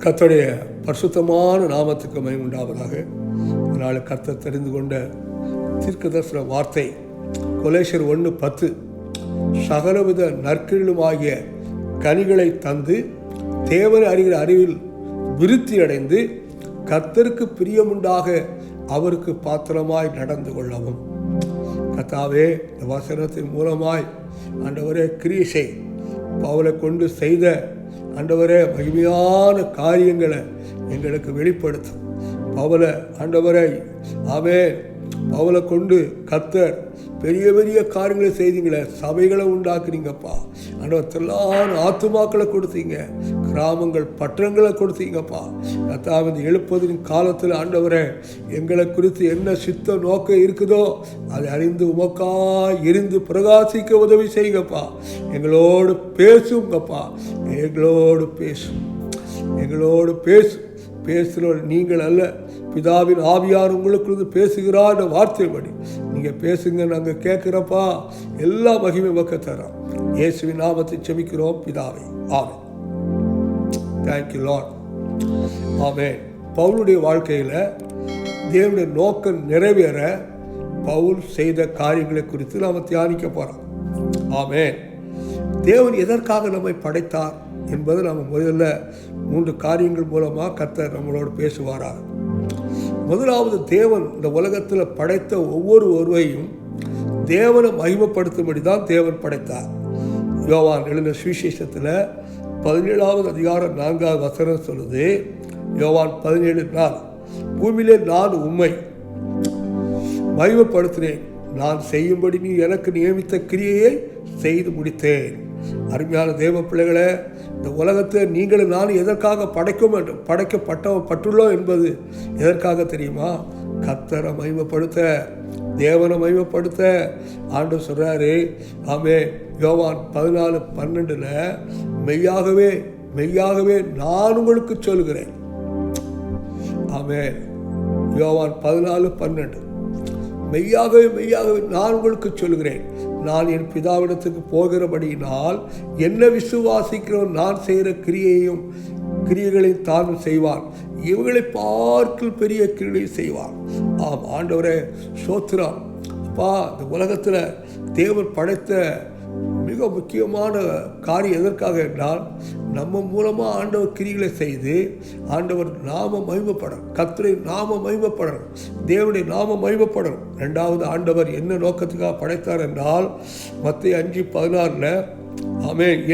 கர்த்தருடைய பரிசுத்தமான நாமத்துக்கு மகிமை உண்டாவதாக. இதனால் கர்த்தர் தெரிந்து கொண்ட தீர்க்கதரிசன வார்த்தை கொலேசியர் 1:10, சகலவித நற்கிரிலுமாகிய கனிகளை தந்து தேவனை அறிகிற அறிவில் விருத்தி அடைந்து கர்த்தருக்கு பிரியமுண்டாக அவருக்கு பாத்திரமாய் நடந்து கொள்ளவும். கர்த்தாவே, இந்த வசனத்தின் மூலமாய் ஆண்டவரே கிரியை பவுலை கொண்டு செய்த ஆண்டவரே மகிமையான காரியங்களை எங்களுக்கு வெளிப்படுத்தும். பவுலை ஆண்டவரை பவுலை கொண்டு கர்த்தர் பெரிய பெரிய காரியங்களை செய்தீங்களே, சபைகளை உண்டாக்குறீங்கப்பா. ஆண்டவர் திரளான ஆத்துமாக்களை கொடுத்தீங்க, கிராமங்கள் பட்டணங்களை கொடுத்தீங்கப்பா. கர்த்தாவே, எழுப்பதின் காலத்தில் ஆண்டவரே எங்களை குறித்து என்ன சித்த நோக்கம் இருக்குதோ அதை அறிந்து உமக்காய் எரிந்து பிரகாசிக்க உதவி செய்யுங்கப்பா. எங்களோடு பேசுங்கப்பா, எங்களோடு பேசுகிறோம் நீங்கள் அல்ல, பிதாவின் ஆவியார் உங்களுக்கு பேசுகிறார் வார்த்தைப்படி நீங்கள் பேசுங்க, நாங்கள் கேட்குறப்பா. எல்லா மகிமை பக்க தரோம். இயேசுவின் நாமத்தை செபிக்கிறோம் பிதாவே, ஆமென். தேங்க்யூ லார்ட், ஆமென். பவுலுடைய வாழ்க்கையில் தேவனுடைய நோக்கம் நிறைவேற பவுல் செய்த காரியங்களை குறித்து நாம் தியானிக்க போகிறோம். ஆமென். தேவன் எதற்காக நம்மை படைத்தார் என்பது நாம் முதல்ல 3 காரியங்கள் மூலமாக கர்த்தர் நம்மளோடு பேசுவாரார். முதலாவது, தேவன் இந்த உலகத்தில் படைத்த ஒவ்வொருவரையும் தேவனை மகிமைப்படுத்தும்படி தான் தேவன் படைத்தார். யோவான் எழுதின சுவிசேஷத்தில் 17வது அதிகாரம் 4வது வசனம் சொல்லுது. யோவான் 17:4, பூமியிலே நான் உம்மை மகிமைப்படுத்தினேன், நான் செய்யும்படி நீ எனக்கு நியமித்த கிரியையை செய்து முடித்தேன். அருமையான தேவ பிள்ளைகளே, இந்த உலகத்தை நீங்களும் நானும் எதற்காக படைக்கப்பட்டுள்ளோம் என்பது எதற்காக தெரியுமா? கர்த்தரை மகிமைப்படுத்த, தேவனை மகிமைப்படுத்த. ஆண்டவர் சொல்றாரு, யோவான் 14:12, மெய்யாகவே நான் உங்களுக்கு சொல்கிறேன். யோவான் 14:12, மெய்யாகவே நான் உங்களுக்கு சொல்கிறேன், நான் என் பிதாவிடத்துக்கு போகிறபடியினால் என்ன விசுவாசிக்கிறவன் நான் செய்கிற கிரியைகளை தானும் செய்வான், இவங்களை பார்க்க பெரிய கிரியை செய்வான். ஆம் ஆண்டவரே, ஸ்தோத்திரம். அப்பா, இந்த உலகத்தில் தேவன் படைத்த மிக முக்கியமான காரியம் எதற்காக என்றால், நம்ம மூலமாக ஆண்டவர் கிரிகளை செய்து ஆண்டவர் நாம மகிமைப்படணும், கர்த்தருடைய நாம மகிமைப்படணும், தேவனுடைய நாம மகிமைப்படணும். 2வது, ஆண்டவர் என்ன நோக்கத்துக்காக படைத்தார் என்றால், மத்தேயு 5:16,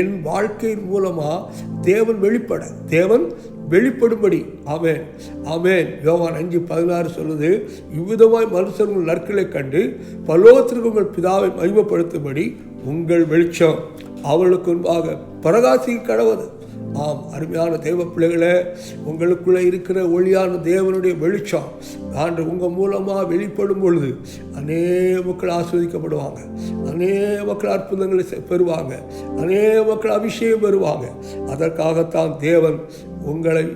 என் வாழ்க்கையின் மூலமாக தேவன் வெளிப்படும்படி. யோவான் 5:16 சொல்லுது, இவ்விதமாய் மனுஷர்கள் நற்களை கண்டு பரலோகத்திற்கு உங்கள் பிதாவை மகிமைப்படுத்தும்படி உங்கள் வெளிச்சம் அவர்களுக்கு முன்பாக பிரகாசிக்க கடவுது. ஆம், அருமையான தேவ பிள்ளைகளே, உங்களுக்குள்ளே இருக்கிற ஒளியான தேவனுடைய வெளிச்சம் ஆண்டு உங்கள் மூலமாக வெளிப்படும் பொழுது அநேக மக்கள் ஆஸ்வதிக்கப்படுவாங்க, அநேக மக்கள் அற்புதங்களை பெறுவாங்க, அநேக மக்கள் அபிஷேகம் பெறுவாங்க. அதற்காகத்தான் தேவன் உங்களை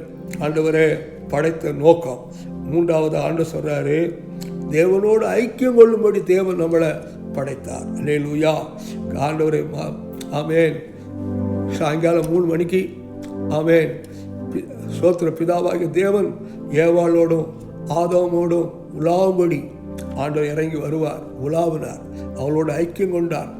ஆண்டவரே படைத்த நோக்கம். 3வது, ஆண்டு சொல்றாரு, தேவனோடு ஐக்கியம் கொள்ளும்படி தேவன் நம்மளை படைத்தார். அல்லேலூயா. ஆண்டவரே, ஆமென். சாயங்காலம் 3 மணிக்கு ஸ்தோத்திர பிதாவாகிய தேவன் ஏவாளோடும் ஆதாமோடும் உலாவும்படி ஆண்டவர் இறங்கி வருவார். உலாவினார், அவளோட ஐக்கியம் கொண்டார்.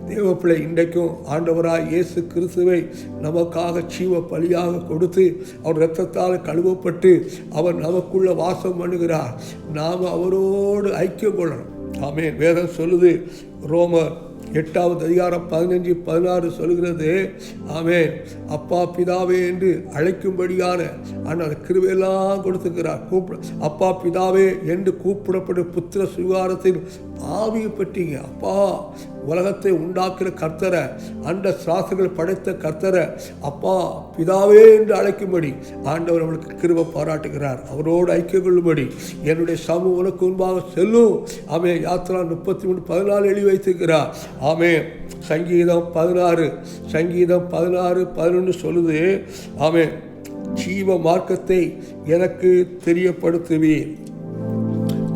தேவப்பிள்ளை இன்றைக்கும் ஆண்டவராய் இயேசு கிறிஸ்துவை நமக்காக ஜீவ பலியாக கொடுத்து அவர் இரத்தத்தால் கழுவப்பட்டு அவர் நமக்குள்ள வாசம் பண்ணுகிறார். நாம் அவரோடு ஐக்கியம் கொள்ளணும். வேதம் சொல்லுது, ரோமர் 8வது அதிகாரம் 15-16 சொல்கிறது, அப்பா பிதாவே என்று அழைக்கும்படியான ஆனால் கிருபையெல்லாம் கொடுத்துக்கிறார். அப்பா பிதாவே என்று கூப்பிடப்படும் புத்திர சுகாரத்தின் ஆவியை பற்றிங்க. அப்பா, உலகத்தை உண்டாக்குற கர்த்தரை, அண்ட சாஸ்திரங்களை படைத்த கர்த்தரை அப்பா பிதாவே என்று அழைக்கும்படி ஆண்டவர் அவனுக்கு கிருபை பாராட்டுகிறார். அவரோடு ஐக்கியம் கொள்ளும்படி என்னுடைய சமூகம் உனக்கு முன்பாக செல்லும். யாத்திரா 33:14 எழுதி வைத்திருக்கிறார். சங்கீதம் 16:11 சொல்லுது, ஜீவ மார்க்கத்தை எனக்கு தெரியப்படுத்துவீர்,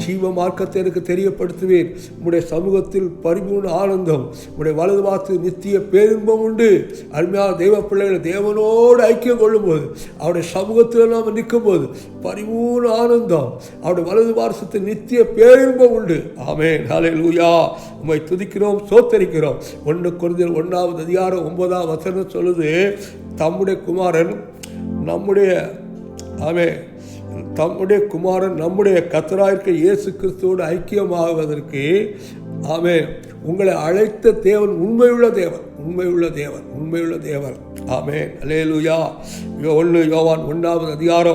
ஜீவ மார்க்கத்தை எனக்கு தெரியப்படுத்துவேன். உம்முடைய சமூகத்தில் பரிபூர்ண ஆனந்தம், உம்முடைய வலது பார்த்து நித்திய பேரின்பம் உண்டு. அருமையான தெய்வ பிள்ளைகளை தேவனோடு ஐக்கியம் கொள்ளும்போது, அவருடைய சமூகத்தில் நாம் நிற்கும் போது பரிபூர்ண ஆனந்தம், அவருடைய வலது பார்சத்தில் நித்திய பேரின்பம் உண்டு. ஆமென், ஹல்லேலூயா. உம்மை துதிக்கிறோம், சோத்தரிக்கிறோம். 1 கொரிந்தியர் 1:9 சொல்லுது, தம்முடைய குமாரன் நம்முடைய கர்த்தராயிருக்க இயேசு கிறிஸ்துவோடு ஐக்கியமாகுவதற்கு உங்களை அழைத்த தேவன் உண்மையுள்ள தேவன். ஆமென், அல்லேலூயா. 1 யோவான் 1:7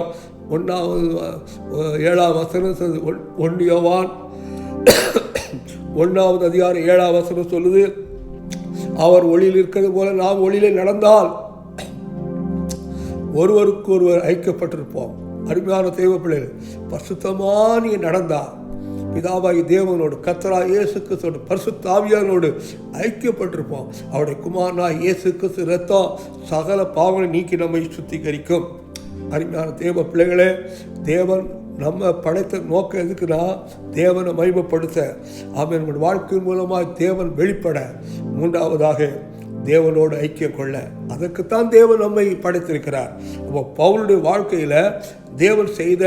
1 யோவான் 1:7 சொல்லுது, அவர் ஒளியில் இருக்கிறது போல நாம் ஒளியிலே நடந்தால் ஒருவருக்கு ஒருவர் ஐக்கியப்பட்டிருப்போம். அருமையான தெய்வ பிள்ளைகள், பரிசுத்தமான நடந்தால் பிதாவாகி தேவனோடு கர்த்தராகிய இயேசு கிறிஸ்துவோடு பரிசுத்த ஆவியானோடு ஐக்கியப்பட்டிருப்போம். அவருடைய குமாரனாகிய இயேசு கிறிஸ்து இரத்தம் சகல பாவங்களை நீக்கி நம்மை சுத்திகரிக்கும். அருமையான தேவ பிள்ளைகளே, தேவன் நம்ம படைத்த நோக்கம் எதுக்குன்னா தேவனை மகிமைப்படுத்த, அவன் வாழ்க்கையின் மூலமாக தேவன் வெளிப்பட, மூன்றாவதாக தேவனோடு ஐக்கியம் கொள்ள. அதற்குத்தான் தேவன் நம்மை படைத்திருக்கிறார். அப்போ பவுலுடைய வாழ்க்கையில் தேவன் செய்த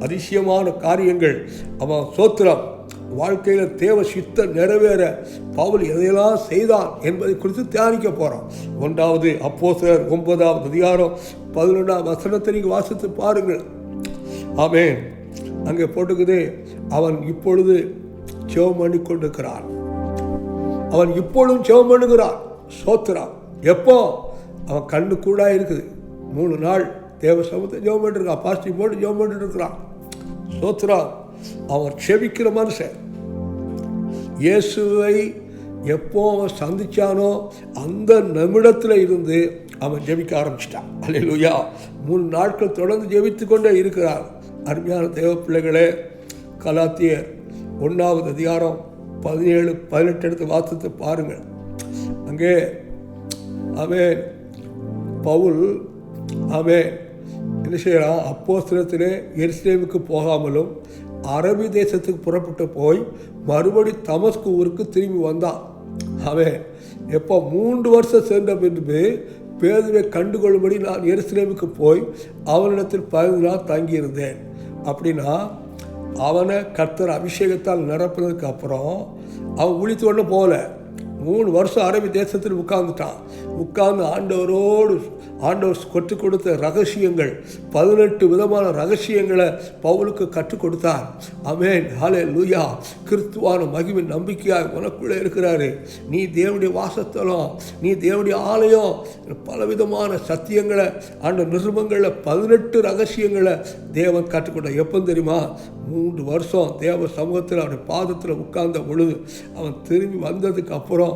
அதிசயமான காரியங்கள், அவன் சோத்திரம் வாழ்க்கையில் தேவ சித்தம் நிறைவேற பவுல் எதையெல்லாம் செய்தான் என்பதை குறித்து தியானிக்க போகிறோம். 1 அப்போஸ்தலர் 9:11 நீங்கள் வாசித்து பாருங்கள். ஆமென். அங்கே போட்டுக்குது, அவன் இப்பொழுது ஜெபம் பண்ணி கொண்டிருக்கிறான். அவன் இப்பொழுதும் ஜெபம் பண்ணுகிறான். சோத்திரம். எப்போ? அவன் கண்ணு கூட இருக்குது. 3 நாள் தேவ சமூகத்தை ஜெபம் பண்ணிருக்கான். பாஸ்டி போட்டு ஜெபம் பண்ணிட்டு இருக்கிறான். சோத்திரம். அவன் செபிக்கிற மனுஷன். இயேசுவை எப்போ அவன் சந்திச்சானோ அந்த நிமிடத்தில் இருந்து அவன் ஜெபிக்க ஆரம்பிச்சிட்டான். அல்லேலூயா. 3 நாட்கள் தொடர்ந்து ஜெபித்து கொண்டே இருக்கிறார். அருமையான தேவ பிள்ளைகளே, கலாத்தியர் 1:17-18 எடுத்து வாசித்து பாருங்கள். அங்கே பவுல் என்ன செய்யறான்? அப்போஸ்தலத்திலே எருசலேமுக்கு போகாமலும் அரபி தேசத்துக்கு புறப்பட்டு போய் மறுபடி தமஸ்கு ஊருக்கு திரும்பி வந்தான். எப்போ 3 வருஷம் சென்ற பின்பு பேதுருவை கண்டுகொள்ளும்படி நான் எருசலேமுக்கு போய் அவனிடத்தில் 15 நாள் தங்கியிருந்தேன். அப்படின்னா அவனை கர்த்தர் அபிஷேகத்தால் நிரப்பினதுக்கு அப்புறம் அவன் விழித்து கொண்டு போகல. 3 வருஷம் அரபி தேசத்தில் உட்கார்ந்து ஆண்டவர் கற்றுக் கொடுத்த ரகசியங்கள், 18 விதமான ரகசியங்களை பவுலுக்கு கற்றுக் கொடுத்தார். ஆமென், ஹல்லேலூயா. கிறிஸ்துவான மகிமை நம்பிக்கையாக உனக்குள்ளே இருக்கிறாரு. நீ தேவனுடைய வாசஸ்தலம், நீ தேவனுடைய ஆலயம். பலவிதமான சத்தியங்களை நிருபங்களில் 18 ரகசியங்களை தேவன் கற்றுக்கொண்டார். எப்போ தெரியுமா? 3 வருஷம் தேவ சமூகத்தில் அவருடைய பாதத்தில் உட்கார்ந்த பொழுது அவன் திரும்பி வந்ததுக்கு அப்புறம்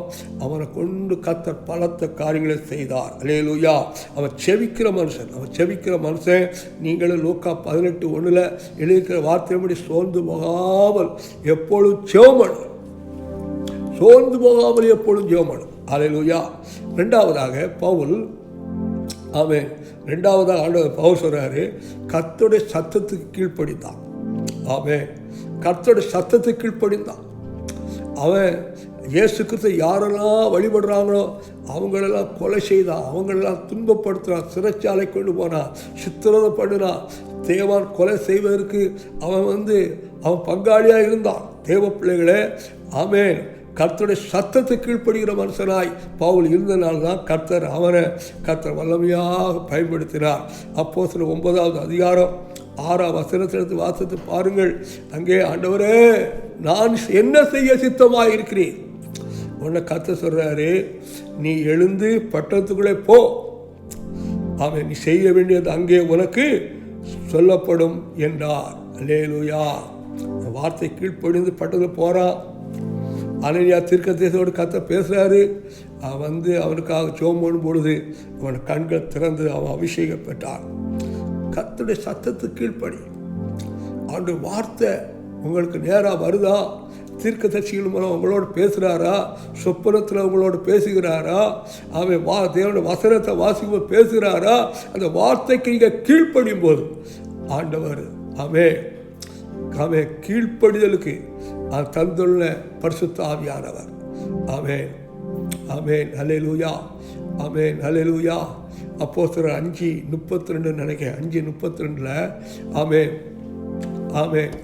அவனை கொண்டு கர்த்தர் பலத்த காரியங்களை செய்தார். அல்லேலூயா. அவன் செபிக்கிற மனுஷன். நீங்களும் லூக்கா 18:1 எழுதிக்கிற வார்த்தையின்படி சோர்ந்து போகாமல் எப்பொழுதும் ஜெபம் பண்ணு. அல்லேலூயா. இரண்டாவதாக ஆண்டவர் பவுல் சொல்றாரு, கர்த்தருடைய சத்தத்துக்கு கீழ்ப்படிந்தான். கர்த்தருடைய சத்தத்துக்கு கீழ்ப்படிந்தான். அவன் இயேசு கிறிஸ்து யாரெல்லாம் வழிபடுறாங்களோ அவங்களெல்லாம் கொலை செய்தான், அவங்களெல்லாம் துன்பப்படுத்தினான், சிறைச்சாலை கொண்டு போனான், சித்திரவதை பண்ணினான். தேவன் கொலை செய்வதற்கு அவன் பங்காளியாக இருந்தான். தேவ பிள்ளைகளே, ஆமென். கர்த்தருடைய சத்தத்தை கீழ்ப்படுகிற மனுஷனாய் பவுல் இருந்தனால்தான் கர்த்தர் வல்லமையாக பயன்படுத்தினார். அப்போஸ்தலர் 9:6 வாசித்து பாருங்கள். அங்கே, ஆண்டவரே, நான் என்ன செய்ய சித்தமாக இருக்கிறேன்? உன்னை கர்த்தர் சொல்றாரு, நீ எழுந்து பட்டணத்துக்குள்ளே போ. அவன் நீ செய்ய வேண்டியது அங்கே உனக்கு சொல்லப்படும் என்றார். அல்லேலூயா. வார்த்தை கீழ்ப்படிந்து பட்டணத்துக்கு போறான். அனனியா தீர்க்கதரிசியோடு கர்த்தர் பேசுறாரு. அவன் அவனுக்காக ஜெபம் பண்ணும் பொழுது அவன் கண்கள் திறந்து அவன் அபிஷேகம் பெற்றான். கர்த்தருடைய சத்தத்துக்கு கீழ்ப்படி. அவனுடைய வார்த்தை உங்களுக்கு நேராக வருதா? தீர்க்கதரிசிகள் மூலம் உங்களோடு பேசுகிறாரா? சொப்பனத்தில் உங்களோடு பேசுகிறாரா? அவன் தேவனுடைய வசனத்தை வாசிக்கும்போது பேசுகிறாரா? அந்த வார்த்தைக்கு நீங்கள் கீழ்ப்படியும் போது ஆண்டவர் கீழ்ப்படிதலுக்கு தந்துள்ள பரிசுத்த ஆவியானவர். ஆமென், ஆமென், ஹல்லேலூயா, ஆமென், ஹல்லேலூயா. அப்போஸ்தலர் 5:32 நினைக்கிறேன், 5:32 ஆமென், ஆமென்.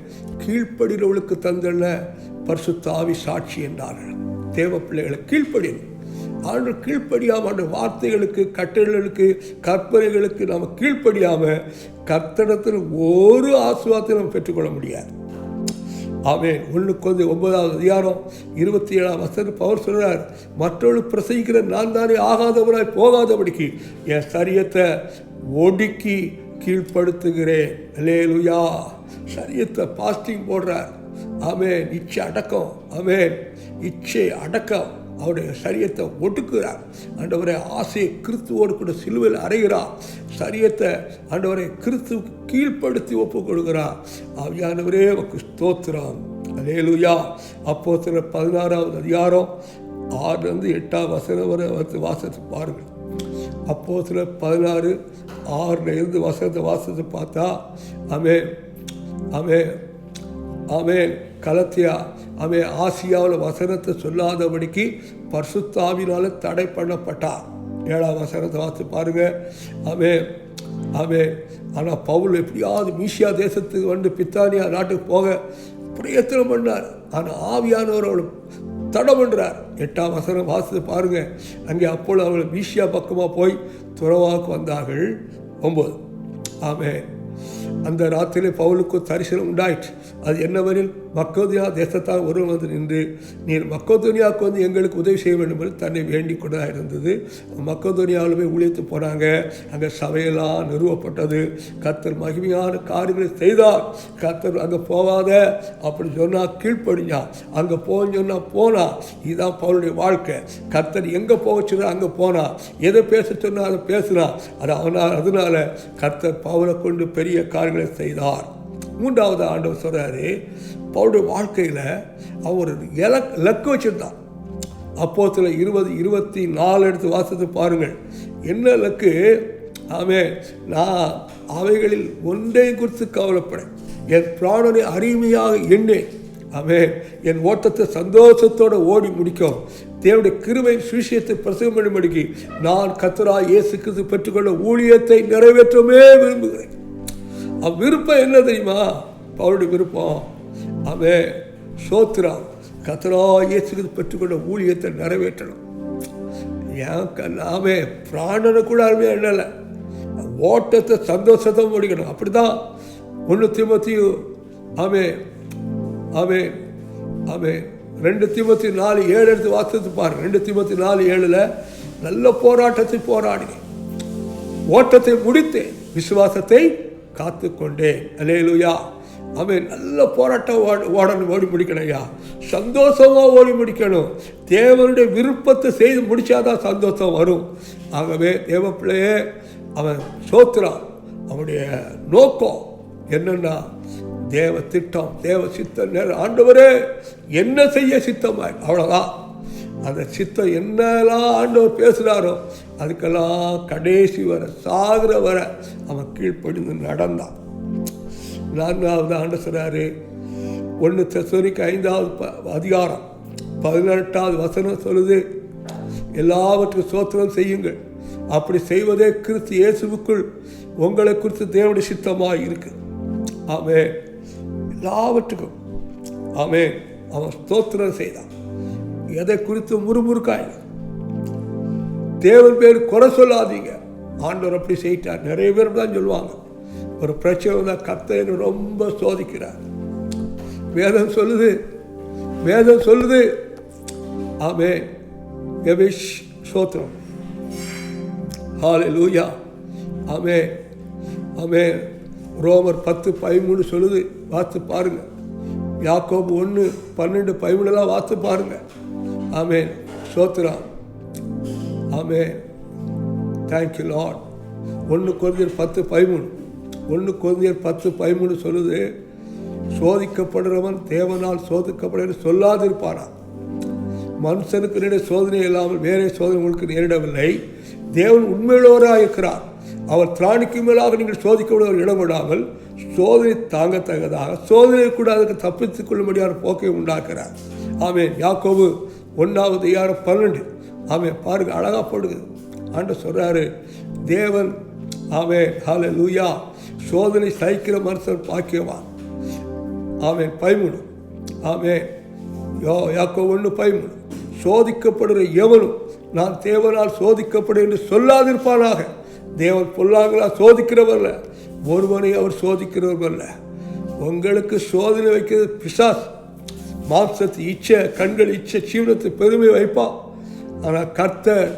கீழ்ப்படிகிறவளுக்கு தந்துள்ள பரிசுத்த ஆவி சாட்சி என்றார்கள். தேவ பிள்ளைகளை கீழ்ப்படியணும். ஆண்டு கீழ்ப்படியாமல் ஆண்டு வார்த்தைகளுக்கு, கட்டளைகளுக்கு, கற்பனைகளுக்கு நாம் கீழ்ப்படியாமல் கர்த்தரிடத்தில் ஒரு ஆசீர்வாதத்தை நாம் பெற்றுக்கொள்ள முடியாது. ஆமென். 1 Corinthians 9:27 பவுல் சொல்றார், மற்றவர்கள் பிரசங்கிக்கிற நான் தானே ஆகாதவராய் போகாதபடிக்கு என் சரீரத்தை ஒடுக்கி கீழ்ப்படுத்துகிறேன். அல்லேலூயா. சரீரத்தை பாஸ்டிங் போடுறார். ஆமென். இச்சை அடக்கம். ஆமென். இச்சை அடக்கம். அவருடைய சரீரத்தை ஒடுக்குகிறார். ஆண்டவரை ஆசையை கிறிஸ்துவோடு கூட சிலுவையில் அறைகிறார். சரீரத்தை ஆண்டவரை கிறிஸ்து கீழ்ப்படுத்தி ஒப்புக் கொடுக்கிறார். ஆவியானவரே உமக்கு ஸ்தோத்திரம். அல்லேலூயா. அப்போஸ்தலர் 16:6-8 வரை வாசத்தை பாருங்கள். அப்போஸ்தலர் 16:6 வாசத்தை பார்த்தா ஆமென், ஆமென், ஆமென். கலத்தியா ஆமென் ஆசியாவில் வசனத்தை சொல்லாதபடிக்கு பரிசுத்த ஆவியினால தடை பண்ணப்பட்டார். 7 வாசித்து பாருங்க. ஆமென், ஆமென். ஆனால் பவுல் எப்படியாவது மீசியா தேசத்துக்கு வந்து பித்தானியா நாட்டுக்கு போக பிரயத்தனம் பண்ணார். ஆனால் ஆவியானவர் அவளை தடை பண்ணுறார். 8 வாசித்து பாருங்க. அங்கே அப்பொழுது அவள் மீசியா பக்கமாக போய் துறவாக்கு வந்தார்கள். 9 ஆமென். அந்த ராத்திரியில் பவுலுக்கு தரிசனம் உண்டாயிற்று. அது என்னவெனில், மக்கோதோனியா தேசத்தால் ஒருவன் வந்து நின்று, நீர் மக்கோதோனியாவுக்கு வந்து எங்களுக்கு உதவி செய்ய வேண்டும் என்று தன்னை வேண்டிக் கொண்டதாக இருந்தது. மக்கோதோனியாவில் போய் ஊழியத்து போனாங்க. அங்கே சபையெல்லாம் நிறுவப்பட்டது. கர்த்தர் மகிமையான காரியங்களை செய்தார். கர்த்தர் அங்கே போகாத அப்படி சொன்னால் கீழ்ப்படிஞ்சா, அங்கே போன்னு சொன்னால் போனா. இதுதான் பவுலுடைய வாழ்க்கை. கர்த்தர் எங்கே போக சொன்னால் அங்கே போனா, எதை பேச சொன்னால் அதை பேசினா. அதனால கர்த்தர் பவுலை கொண்டு பெரிய காரியங்களை செய்தார். 3வது ஆண்டவர் சொல்றாரு, பவுலுடைய வாழ்க்கையில் அவர் இலக்கு வச்சிருந்தார். அப்போஸ்தலர் 20:24 எடுத்து வாசித்து பாருங்கள். என்ன இலக்கு? ஆமென். நான் அவைகளில் ஒன்றையும் குறித்து கவலைப்படேன். என் பிராணனை அருமையாக எண்ணேன். ஆமென். என் ஓட்டத்தை சந்தோஷத்தோடு ஓடி முடிக்கும். தேவனுடைய கிருபை சுவிசேஷத்தை பிரசங்கம் பண்ணும்படிக்கு நான் கர்த்தராகிய இயேசு கிறிஸ்து பெற்றுக்கொண்ட ஊழியத்தை நிறைவேற்றவே விரும்புகிறேன். விருப்பம் என்ன தெரியுமா? பவுலுடைய விருப்பம் அவன் சோத்திரம் கர்த்தராகிய இயேசு கிறிஸ்து பெற்றுக்கொண்ட ஊழியத்தை நிறைவேற்றணும். நாமே பிராணனை கூட அருமையாக எண்ணலை, ஓட்டத்தை சந்தோஷத்தை முடிக்கணும். அப்படிதான் 1 தீமோத்தேயு ஆமென், ஆமென், ஆமென். 2 தீமோத்தேயு 4:7 எடுத்து வாசித்து பாருங்க. 2 தீமோத்தேயு 4:7 நல்ல போராட்டத்தை போராடினேன், ஓட்டத்தை முடித்தேன், விசுவாசத்தை காத்துக்கொண்டேன். அல்லேலூயா. ஆமென். நல்ல போராட்டம் ஓடி முடிக்கணும் ஐயா. சந்தோஷமாக ஓடி முடிக்கணும். தேவனுடைய விருப்பத்தை செய்து முடித்தாதான் சந்தோஷம் வரும். ஆகவே தேவ பிள்ளையே அவன் சோத்திரம். அவனுடைய நோக்கம் என்னன்னா, தேவ திட்டம், தேவ சித்தம். ஆண்டவரே என்ன செய்ய சித்தமாய், அவ்வளோதான். அந்த சித்தம் என்னெல்லாம் ஆண்டவர் பேசுகிறாரோ அதுக்கெல்லாம் கடைசி வர சாகிற வர அவன் கீழ்ப்படிந்து நடந்தான். 4வது ஆண்டவர் சொல்றாரு, 1 தெசலோனிக்கேயர் 5:18 சொல்லுது, எல்லாவற்றுக்கும் ஸ்தோத்திரம் செய்யுங்கள், அப்படி செய்வதே கிறிஸ்து இயேசுவுக்குள் உங்களை குறித்து தேவனுடைய சித்தமாக இருக்கு. ஆமென். எல்லாவற்றுக்கும் ஆமென். அவன் ஸ்தோத்திரம் செய்தான். எதை குறித்து முறுமுறுக்காய் தேவன் பேர் குறை சொல்லாதீங்க. ஆண்டவர் அப்படி செய்யிட்டார். நிறைய பேர் தான் சொல்லுவாங்க, ஒரு பிரச்சனை தான் கர்த்தர் ரொம்ப சோதிக்கிறார். வேதம் சொல்லுது ஆமென். எபிஷ் ஸ்தோத்திரம். ஹல்லேலூயா. ஆமென், ஆமென். ரோமர் 10:13 சொல்லுது, வாத்து பாருங்க. யாக்கோபு 1:12-13 வாத்து பாருங்க. ஆமென். ஸ்தோத்திரம். ஆமென். Thank you Lord. 1 கொரிந்தியர் 10:13 சொல்லுது, சோதிக்கப்படுறவன் தேவனால் சோதிக்கப்படுற சொல்லாதிருப்பானா. மனுஷனுக்கு நேரிட சோதனை இல்லாமல் வேறே சோதனை உங்களுக்கு நேரிடவில்லை. தேவன் உண்மையுள்ளவராக இருக்கிறார். அவர் திராணிக்கு மேலாக நீங்கள் சோதிக்கப்படுவர் இடம் விடாமல் சோதனை தாங்கத்தக்கதாக சோதனை கூட அதுக்கு தப்பித்துக் கொள்ளும்படியான போக்கை உண்டாக்குறார். ஆமென். யாக்கோபு 1:12. ஆமென். பாருங்க, அழகா போடுது. ஆண்டவர் சொல்றாரு, தேவன் ஆமென் ஹல்லேலூயா சோதனை சகிக்கிற மனுஷன் பாக்கியவான். ஆமென். 13. ஆமென். யாக்கோபு 1:13. சோதிக்கப்படுகிற எவனும் நான் தேவனால் சோதிக்கப்படும் என்று சொல்லாதிருப்பானாக. தேவன் பொல்லாங்களா சோதிக்கிறவர்ல, ஒருவனை அவர் சோதிக்கிறவர்ல. உங்களுக்கு சோதனை வைக்கிறது பிசாஸ். மாம்சத்து இச்சை, கண்கள் இச்சை, ஜீவனத்து பெருமை வைப்பான். ஆனால் கர்த்தர்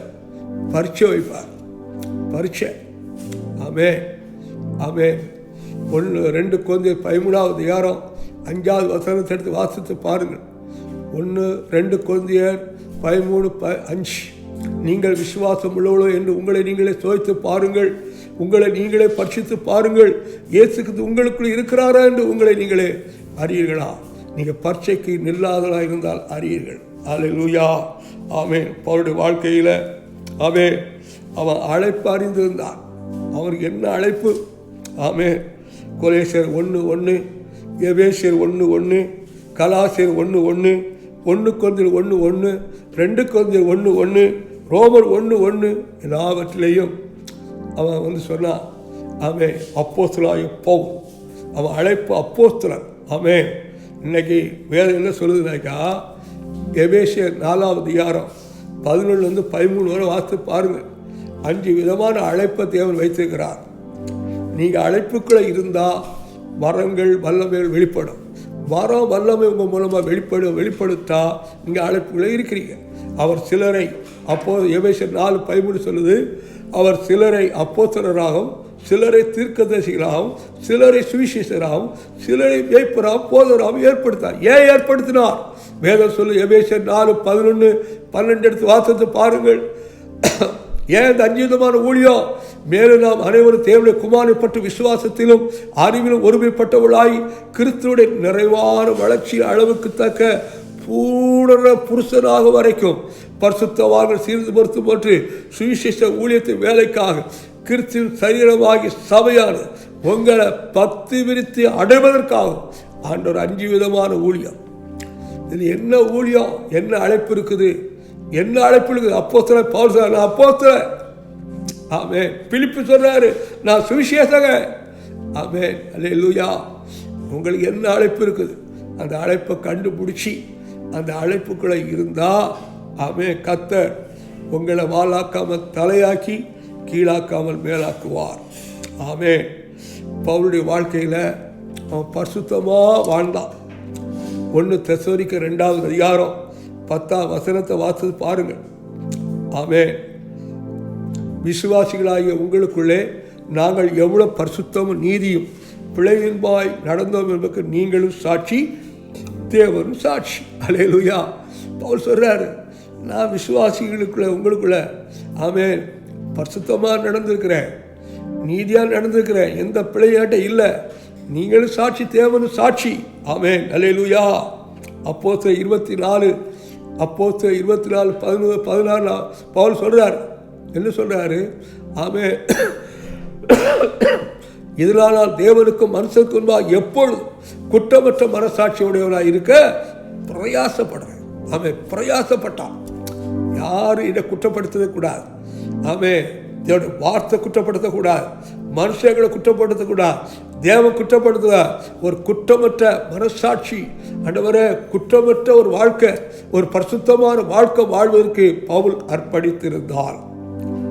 பரீட்சை வைப்பார். பரீட்சை. ஆமென். ஆமென். 2 கொரிந்தியர் 13 5 எடுத்து வாசித்து பாருங்கள். 2 கொரிந்தியர் 13:5. நீங்கள் விசுவாசம் உள்ளவளோ என்று உங்களை நீங்களே சோதித்து பாருங்கள், உங்களை நீங்களே பரிசித்து பாருங்கள், இயேசு கிறிஸ்து உங்களுக்குள் இருக்கிறாரா என்று உங்களை நீங்களே அறியீர்களா? நீங்கள் பரீட்சைக்கு நில்லாதவராக இருந்தால் அறியீர்கள். அல்லேலூயா. ஆமென். அவருடைய வாழ்க்கையில் அவன் அழைப்பு அறிந்திருந்தான். அவருக்கு என்ன அழைப்பு? ஆமென். கொலேசியர் 1:1, எபேசியர் 1:1, கலாசியர் 1:1, 1 கொரிந்தியர் 1:1, 2 கொரிந்தியர் 1:1, ரோமர் 1:1 எல்லாவற்றிலையும் அவன் சொன்னான். ஆமென். அப்போஸ்தலனாகிய பவுல், அவன் அழைப்பு அப்போஸ்தலன். ஆமென். இன்னைக்கு வேதம் என்ன சொல்லுதுனாக்கா, எபேசியர் 4:11-13 வரை வாசித்து பாருங்கள். 5 விதமான அழைப்பை தேவன் வைத்திருக்கிறார். நீங்கள் அழைப்புக்குள்ளே இருந்தால் வரங்கள் வல்லமைகள் வெளிப்படும். வரம் வல்லமை உங்கள் மூலமாக வெளிப்படுத்தா நீங்கள் அழைப்புக்குள்ளே இருக்கிறீங்க. அவர் சிலரை எபேசியர் 4:13 சொல்லுது, அவர் சிலரை அப்போஸ்தலராகவும், சிலரை தீர்க்கதரிசிகளாகவும், சிலரை சுவிசேஷராகவும், சிலரை மேய்ப்பராகவும் போதராகவும் ஏற்படுத்தார். ஏன் ஏற்படுத்தினார்? வேதம் சொல்லு. எபேசியர் 4:11-12 எடுத்து வாசித்து பாருங்கள். ஏன் இந்த 5 விதமான ஊழியம்? மேலும் நாம் அனைவரும் தேவனுடைய குமாரனை பற்றி விசுவாசத்திலும் அறிவிலும் ஒருமைப்பட்டவர்களாய் கிறிஸ்துவுடைய நிறைவான வளர்ச்சி அளவுக்கு தக்க பூரண புருஷனாக வரைக்கும் பரிசுத்தவான்கள் சீர்ந்து பொறுத்து போன்று சுவிசேஷ ஊழியத்தை வேலைக்காக கிறிஸ்துவின் சரீரமாகி சபையானது உங்களை பக்தி விரித்து அடைவதற்காகும் ஆண்டவர் 5 விதமான ஊழியம். இது என்ன ஊழியம்? என்ன அழைப்பு இருக்குது? என்ன அழைப்பு இருக்குது? அப்போஸ்தலன் பவுல் சொல்றாரு, நான் அப்போஸ்தலன். ஆமென். பிலிப்பு சொல்றாரு, நான் சுவிசேஷகன். ஆமென். அல்லேலூயா. உங்களுக்கு என்ன அழைப்பு இருக்குது? அந்த அழைப்பை கண்டுபிடிச்சி அந்த அழைப்புக்குள்ளே இருந்தா ஆமென், கர்த்தர் உங்களை வாளாக்காமல் தலையாக்கி கீழாக்காமல் மேலாக்குவார். ஆமென். பவுலுடைய வாழ்க்கையில் அவன் பரிசுத்தமாக வாழ்ந்தான். 1 தெசலோனிக்கர் 2:10 வாசித்து பாருங்கள். ஆமென். விசுவாசிகளாகிய உங்களுக்குள்ளே நாங்கள் எவ்வளவு பரிசுத்தமும் நீதியும் பிழையின்பாய் நடந்தோம் என்பதற்கு நீங்களும் சாட்சி, தேவனும் சாட்சி. அல்லேலூயா. பவுல் சொல்றாரு, நான் விசுவாசிகளுக்குள்ள உங்களுக்குள்ள ஆமென் பரிசுத்தமாக நடந்திருக்கிறேன், நீதியாக நடந்திருக்கிறேன், எந்த பிழையாட்ட இல்லை. நீங்களும் சாட்சி, தேவனும் சாட்சி. ஆமென். அல்லேலூயா. அப்போஸ்தலர் 24:16 பவுல் சொல்றார். என்ன சொல்றாரு? ஆமென். இதனால் தேவனுக்கும் மனுஷனுக்கு முன்பாக எப்பொழுதும் குற்றமற்ற மனசாட்சி உடையவனாக இருக்க பிரயாசப்படுறேன். ஆமென். பிரயாசப்பட்டான். யாரும் இதை குற்றப்படுத்தக்கூடாது. ஆமென். தேவனுடைய வார்த்தை குற்றப்படுத்தக்கூடாது, மனுஷங்களை குற்றப்படுத்தக்கூடாது, தேவன் குற்றப்படுத்துகிறார். ஒரு குற்றமற்ற மனசாட்சி, ஆண்டவரே குற்றமற்ற ஒரு வாழ்க்கை, ஒரு பரிசுத்தமான வாழ்க்கை வாழ்வதற்கு பவுல் அர்ப்பணித்திருந்தார்.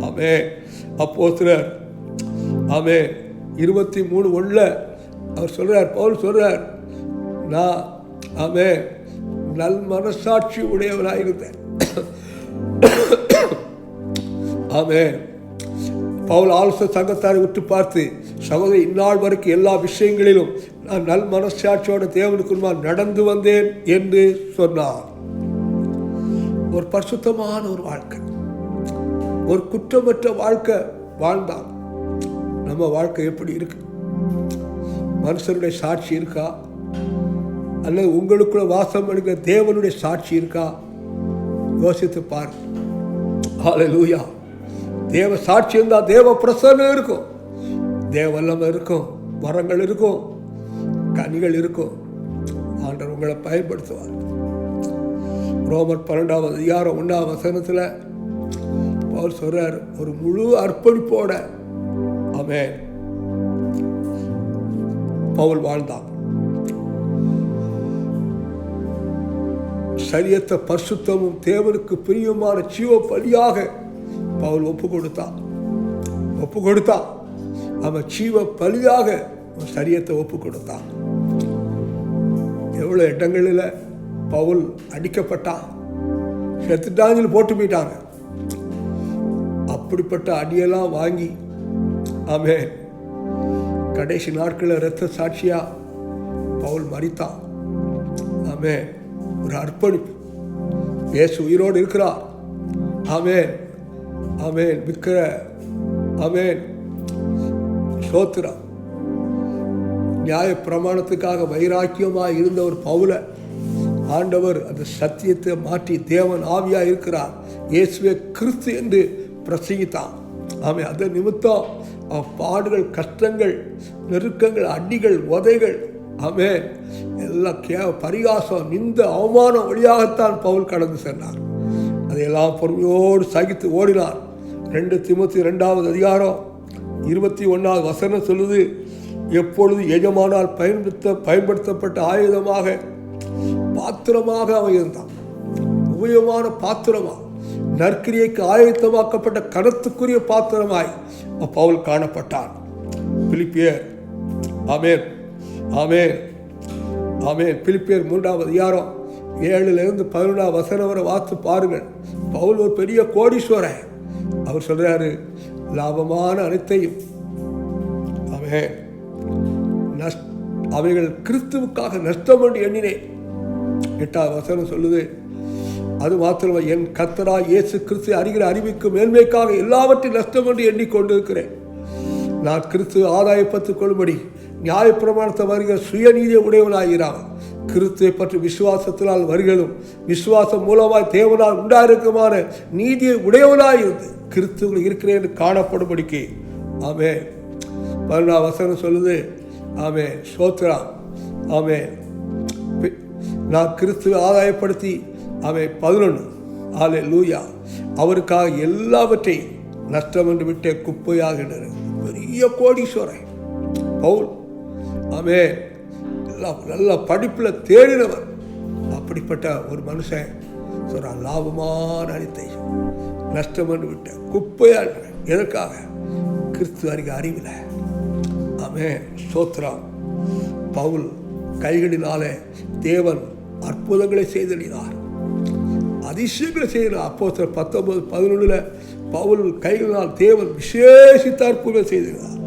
ஆமென். அப்போஸ்தலர் ஆமென் 23:1 அவர் சொல்றார், பவுல் சொல்றார், நான் ஆமென் நல் மனசாட்சி உடையவனாக இருந்தேன். ஆமென். பவுல் ஆலோசனை சங்கத்தாரை விட்டு பார்த்து, சகோதரி இந்நாள் வரைக்கும் எல்லா விஷயங்களிலும் நான் நல் மனசாட்சியோட தேவனுக்கு முன்பாக நடந்து வந்தேன் என்று சொன்னார். ஒரு பரிசுத்தமான ஒரு வாழ்க்கை, ஒரு குற்றமற்ற வாழ்க்கை வாழ்ந்தான். நம்ம வாழ்க்கை எப்படி இருக்கு? மனுஷனுடைய சாட்சி இருக்கா? அல்லது உங்களுக்குள்ள வாசம் எடுக்கிற தேவனுடைய சாட்சி இருக்கா? யோசித்து பாரு. ஹல்லேலூயா. தேவ சாட்சி இருந்தால் தேவ பிரசன்னம் இருக்கும், தேவ வல்லமை இருக்கும், வரங்கள் இருக்கும், கனிகள் இருக்கும். ஆண்டவர் உங்களை பயன்படுத்துவார். ரோமர் 12:1 பவுல் சொல்றார், ஒரு முழு அர்ப்பணிப்போட ஆமென் பவுல் வாழ்ந்தான். சரியத்த பரிசுத்தமும் தேவனுக்கு பிரியமான ஜீவ பலியாக பவுல் ஒப்பு கொடுத்தான். அவன் ஜீவ பலியாக சரியத்தை ஒப்பு கொடுத்தான். எவ்வளோ இடங்களில் பவுல் அடிக்கப்பட்டான், செத்துட்டாங்கன்னு போட்டு போயிட்டாங்க. அப்படிப்பட்ட அடியெல்லாம் வாங்கி ஆமென் கடைசி நாட்களில் இரத்த சாட்சியா பவுல் மரித்தான். ஆமென். ஒரு அர்ப்பணிப்பு. இயேசு உயிரோடு இருக்கிறார். ஆமென் ஆமென். விக்கிர ஆமென் ஸ்தோத்திரம். நியாய பிரமாணத்துக்காக வைராக்கியமாக இருந்த ஒரு பவுல ஆண்டவர் அந்த சத்தியத்தை மாற்றி தேவன் ஆவியாக இருக்கிறார், இயேசுவே கிறிஸ்து என்று பிரசங்கித்தான். ஆமென். அதன் நிமித்தம் பாடுகள், கஷ்டங்கள், நெருக்கங்கள், அடிகள், உதைகள், ஆமென் எல்லாம் பரிகாசம், நிந்த அவமானம் வழியாகத்தான் பவுல் கடந்து சென்றார். அதையெல்லாம் பொறுமையோடு சகித்து ஓடினார். 2 தீமோத்தேயு 2:21 சொல்லுது, எப்பொழுது எஜமானால் பயன்படுத்தப்பட்ட ஆயுதமாக பாத்திரமாக அவன் இருந்தான். உபயோகமான பாத்திரமா, நற்கிரியைக்கு ஆயத்தமாக்கப்பட்ட கருத்துக்குரிய பாத்திரமாய் பவுல் காணப்பட்டான். பிலிப்பியர் ஆமென் ஆமென் ஆமென். பிலிப்பியர் 3:7 வரை வாசித்து பாருங்கள். பவுல் ஒரு பெரிய கோடீஸ்வரன். அவர் சொல்றாரு, லாபமான அனைத்தையும் ஆமென் அவைகள் கிறிஸ்துவுக்காக நஷ்டம் என்று எண்ணினேன். 8 சொல்லுது, அது மாத்திரமே என் கர்த்தராகிய இயேசு கிறிஸ்து அறிகிற அறிவிக்கு மேன்மைக்காக எல்லாவற்றையும் நஷ்டம் என்று எண்ணிக்கொண்டிருக்கிறேன். நான் கிறிஸ்து ஆதாயப்பட்டுக் கொள்ளும்படி நியாயப்பிரமாணத்தை வருகிற சுயநீதியை உடையவனாகிறான். கிறிஸ்துவை பற்றி விசுவாசத்தினால் வருகளும் விசுவாசம் மூலமாய் தேவனால் உண்டாயிருக்குமான நீதியை உடையவனாயிருந்து கிறிஸ்துவில் இருக்கிறேன் என்று காணப்படும்படிக்கு. ஆமென். 14 சொல்லுது, ஆமென் ஸ்தோத்திரம். ஆமென். நான் கிறிஸ்துவை ஆதாயப்படுத்தி ஆமென் 11 அல்லேலூயா அவருக்காக எல்லாவற்றையும் நஷ்டம் என்று விட்ட குப்பையாகினர். பெரிய கோடீஸ்வரன் பவுல். ஆமென். நல்ல படிப்பில் தேடினவர். அப்படிப்பட்ட ஒரு மனுஷன் சொல்றான், லாபமான அனைத்தையும் நஷ்டம் என்று விட்ட குப்பையாக. எதற்காக? கிறிஸ்து அறிவில். ஆமென் ஸ்தோத்திரம். பவுல் கைகளினாலே தேவன் அற்புதங்களை செய்தினார், அதிசயங்களை செய்தார். அப்போஸ்தலர் 19:11 பவுல் கைகளினால் தேவன் விசேஷித்த அற்புதங்களை செய்தினார்.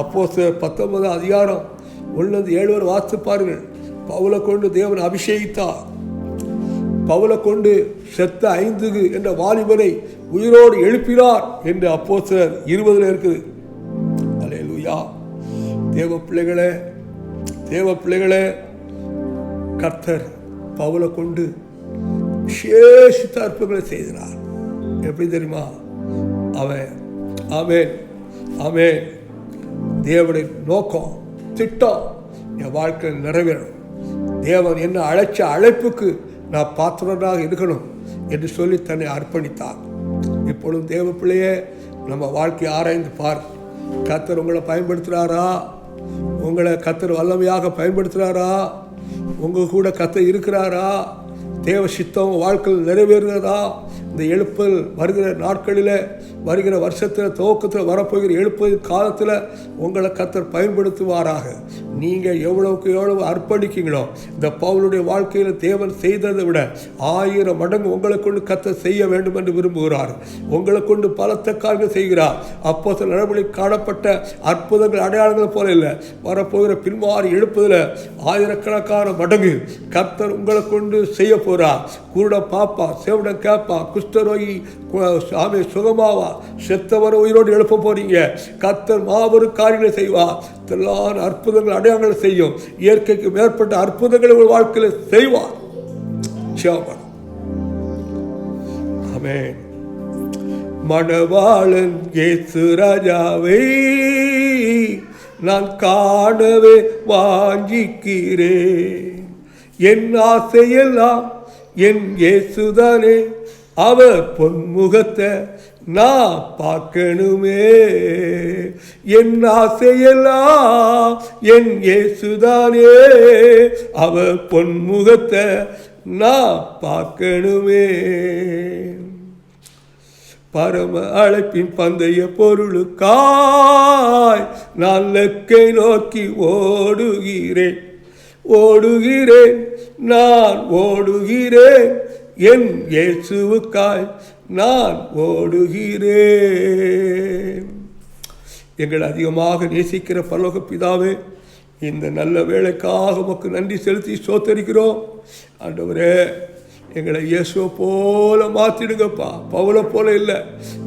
அப்போஸ்தலர் 19:1-7 வாசித்து பாருங்கள். பவுலை கொண்டு தேவன் அபிஷேகித்தார். பவுலை கொண்டு செத்த 5 என்ற வாலிபனை உயிரோடு எழுப்பினார் என்று அப்போஸ்தலர் 20 இருக்குது. அல்லேலூயா. தேவ பிள்ளைகளே கர்த்தர் பவுலை கொண்டு விசேஷித்த அற்புதங்களை செய்தார். எப்படி தெரியுமா? ஆமென் ஆமென். தேவனுடைய நோக்கம், திட்டம் என் வாழ்க்கையில் நிறைவேறணும். தேவன் என்ன அழைச்ச அழைப்புக்கு நான் பாத்திரனாக இருக்கணும் என்று சொல்லி தன்னை அர்ப்பணித்தார். இப்பொழுதும் தேவ பிள்ளையே, நம்ம வாழ்க்கையை ஆராய்ந்து பார். கர்த்தர் உங்களை பயன்படுத்துகிறாரா? உங்களை கர்த்தர் வல்லமையாக பயன்படுத்துகிறாரா? உங்கள் கூட கர்த்தர் இருக்கிறாரா? தேவ சித்தம் வாழ்க்கையில் நிறைவேறுகிறதா? இந்த எழுப்பல் வருகிற நாட்களில், வருகிற வருஷத்தில், துவக்கத்தில் வரப்போகிற எழுப்பல் காலத்தில் உங்களை கர்த்தர் பயன்படுத்துவாராக. நீங்கள் எவ்வளவுக்கு எவ்வளவு அர்ப்பணிக்கீங்களோ, இந்த பவுலுடைய வாழ்க்கையில் தேவன் செய்ததை விட 1000 மடங்கு உங்களை கொண்டு கர்த்தர் செய்ய வேண்டும் என்று விரும்புகிறார். உங்களை கொண்டு பலத்த காரியங்கள் செய்கிறார். அப்போஸ்தலர் நடவடிக்கை காணப்பட்ட அற்புதங்கள், அடையாளங்கள் போல இல்லை, வரப்போகிற பின்மாறி எழுப்பதில் 1000கணக்கான மடங்கு கர்த்தர் உங்களை கொண்டு செய்ய போகிறார். குருட பாப்பா, செவிடன் கேப்பா, குஷ்டரோகி சாமி சுகமாவா, செத்தவரை உயிரோடு எழுப்ப போறீங்க. கர்த்தர் மாபெரும் காரியங்களை செய்வார். திரளான அற்புதங்கள், அடையாளங்களை செய்யும். இயற்கைக்கு மேற்பட்ட அற்புதங்களை உங்கள் வாழ்க்கையில் செய்வார். ஆமென். மணவாளன் இயேசு ராஜாவை நான் காணவே வாஞ்சிக்கிறேன். என் ஆசையெல்லாம் என் இயேசுதானே, அவர் பொன்முகத்தை நான் பார்க்கணுமே. என் ஆசையெல்லாம் என் இயேசுதானே, அவர் பொன்முகத்தை நான் பார்க்கணுமே. பரம அழைப்பின் பந்தய பொருளுக்காய் நான் லக்கை நோக்கி ஓடுகிறேன், நான் ஓடுகிறேன். என் இயேசுவுக்காய் நான் ஓடுகிறேன். எங்களை அதிகமாக நேசிக்கிற பரலோக பிதாவே, இந்த நல்ல வேளைக்காக உமக்கு நன்றி செலுத்தி ஸ்தோத்தரிக்கிறோம். ஆண்டவரே, எங்களை இயேசுவை போல மாற்றிடுங்கப்பா. பவுலை போல இல்லை,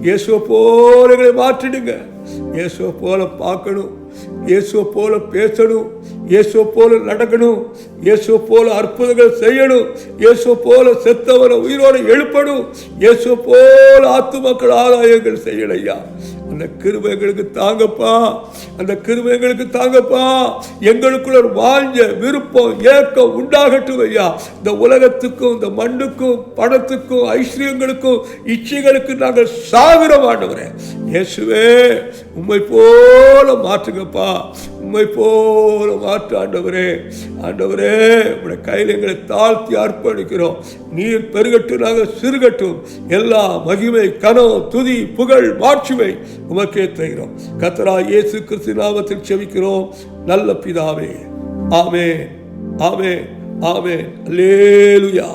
இயேசுவை போல எங்களை மாற்றிடுங்க. இயேசுவை போல பார்க்கணும், இயேசுவை போல பேசணும், இயேசுவை போல நடக்கணும், இயேசுவை போல அற்புதங்கள் செய்யணும், இயேசுவை போல செத்தவரை உயிரோடு எழுப்பணும், இயேசுவை போல ஆத்துமக்கள் ஆதாயங்கள் செய்யணும். ஐயா, அந்த கிருபை எங்களுக்கு தாங்கப்பா, அந்த கிருபை எங்களுக்கு தாங்கப்பா. எங்களுக்குள்ள ஒரு வாஞ்ச விருப்பம் ஏக்கம் உண்டாகட்டும் ஐயா. இந்த உலகத்துக்கும் இந்த மண்ணுக்கும் பணத்துக்கும் ஐஸ்வர்யங்களுக்கும் இச்சைகளுக்கு நாங்கள் சாகுறோம் ஆண்டவரே. இயேசுவே, உம்மை போல மாற்றுங்கப்பா, உம்மை போல மாற்று ஆண்டவரே. ஆண்டவரே, உடைய கையில் எங்களை தாழ்த்தி அர்ப்பணிக்கிறோம். நீர் பெருகட்டும், நாங்கள் சிறுகட்டும். எல்லா மகிமை, கனம், துதி, புகழ், மாட்சிமை உமக்கே தருகிறோம். கர்த்தராகிய இயேசு கிறிஸ்து நாமத்தில் செபிக்கிறோம் நல்ல பிதாவே. ஆமென், ஆமென், ஆமென். அல்லேலூயா.